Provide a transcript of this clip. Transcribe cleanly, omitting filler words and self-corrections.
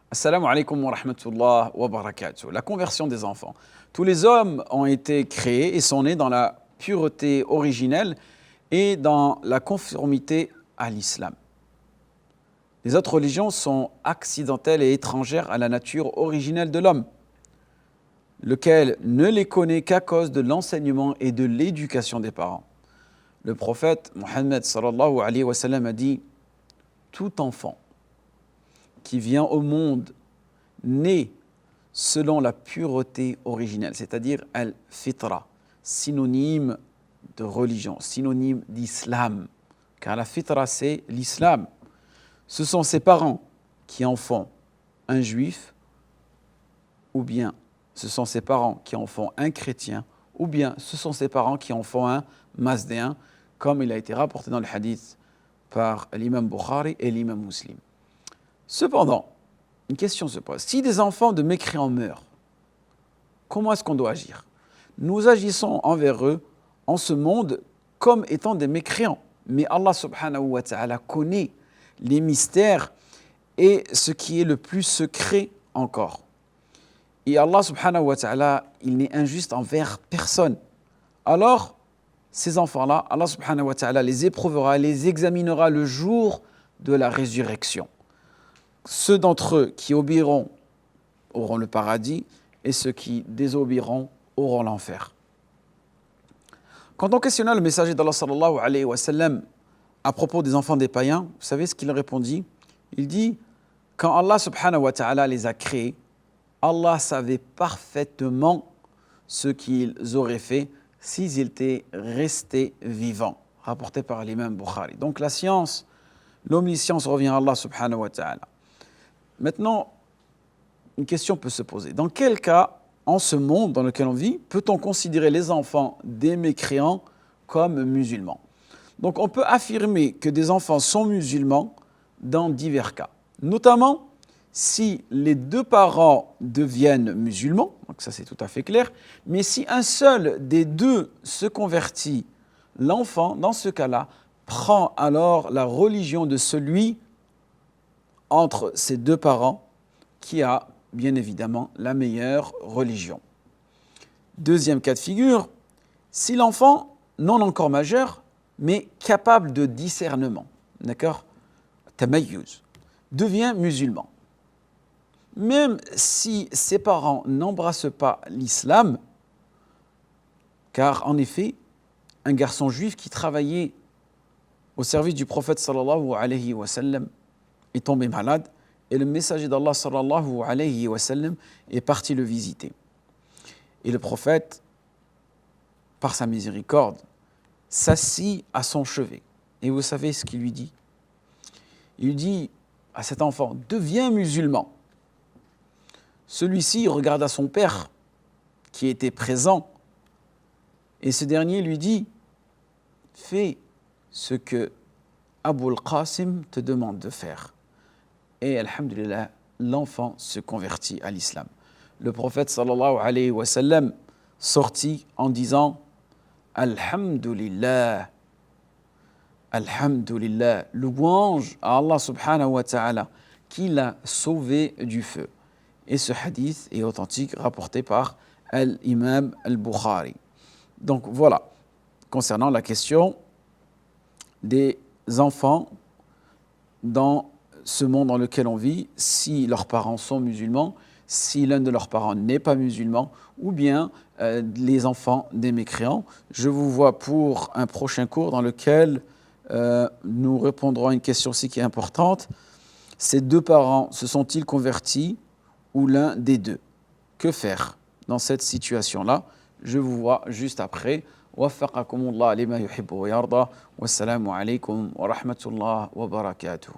Assalamu alaikum wa rahmatullah wa barakatuh. La conversion des enfants. Tous les hommes ont été créés et sont nés dans la pureté originelle et dans la conformité à l'islam. Les autres religions sont accidentelles et étrangères à la nature originelle de l'homme, lequel ne les connaît qu'à cause de l'enseignement et de l'éducation des parents. Le prophète Mohammed sallallahu alayhi wa sallam a dit « Tout enfant qui vient au monde né selon la pureté originelle, c'est-à-dire al-fitra, synonyme de religion, synonyme d'islam, car la fitra c'est l'islam. Ce sont ses parents qui en font un juif, ou bien ce sont ses parents qui en font un chrétien, ou bien ce sont ses parents qui en font un mazdéen, comme il a été rapporté dans le hadith par l'imam Bukhari et l'imam Muslim. Cependant, une question se pose. Si des enfants de mécréants meurent, comment est-ce qu'on doit agir? Nous agissons envers eux en ce monde comme étant des mécréants. Mais Allah subhanahu wa ta'ala connaît les mystères et ce qui est le plus secret encore. Et Allah subhanahu wa ta'ala, il n'est injuste envers personne. Alors, ces enfants-là, Allah subhanahu wa ta'ala les éprouvera, les examinera le jour de la résurrection. Ceux d'entre eux qui obéiront auront le paradis et ceux qui désobéiront auront l'enfer. Quand on questionna le messager d'Allah sallallahu alayhi wa sallam à propos des enfants des païens, vous savez ce qu'il répondit? Il dit, quand Allah subhanahu wa ta'ala les a créés, Allah savait parfaitement ce qu'ils auraient fait s'ils étaient restés vivants, rapporté par l'imam Bukhari. Donc la science, l'omniscience revient à Allah subhanahu wa ta'ala. Maintenant, une question peut se poser. Dans quel cas, en ce monde dans lequel on vit, peut-on considérer les enfants des mécréants comme musulmans? Donc on peut affirmer que des enfants sont musulmans dans divers cas. Notamment si les deux parents deviennent musulmans, donc ça c'est tout à fait clair, mais si un seul des deux se convertit, l'enfant, dans ce cas-là, prend alors la religion de celui entre ses deux parents qui a bien évidemment la meilleure religion. Deuxième cas de figure, si l'enfant, non encore majeur, mais capable de discernement, d'accord, tamayyuz, devient musulman. Même si ses parents n'embrassent pas l'islam, car en effet, un garçon juif qui travaillait au service du prophète sallallahu alayhi wa sallam est tombé malade et le messager d'Allah sallallahu alayhi wa sallam est parti le visiter. Et le prophète, par sa miséricorde, s'assit à son chevet. Et vous savez ce qu'il lui dit? Il dit à cet enfant, deviens musulman. Celui-ci regarda son père qui était présent et ce dernier lui dit, fais ce que Abu al-Qasim te demande de faire. Et alhamdulillah, l'enfant se convertit à l'islam. Le prophète sallallahu alayhi wa sallam sortit en disant Alhamdulillah, Alhamdulillah, louange à Allah subhanahu wa ta'ala qui l'a sauvé du feu. Et ce hadith est authentique, rapporté par l'imam al-Bukhari. Donc voilà, concernant la question des enfants dans ce monde dans lequel on vit, si leurs parents sont musulmans, si l'un de leurs parents n'est pas musulman, ou bien les enfants des mécréants. Je vous vois pour un prochain cours dans lequel nous répondrons à une question aussi qui est importante. Ces deux parents se sont-ils convertis ou l'un des deux? Que faire dans cette situation-là? Je vous vois juste après. وفقكم الله لما يحب ويرضى والسلام عليكم ورحمة الله وبركاته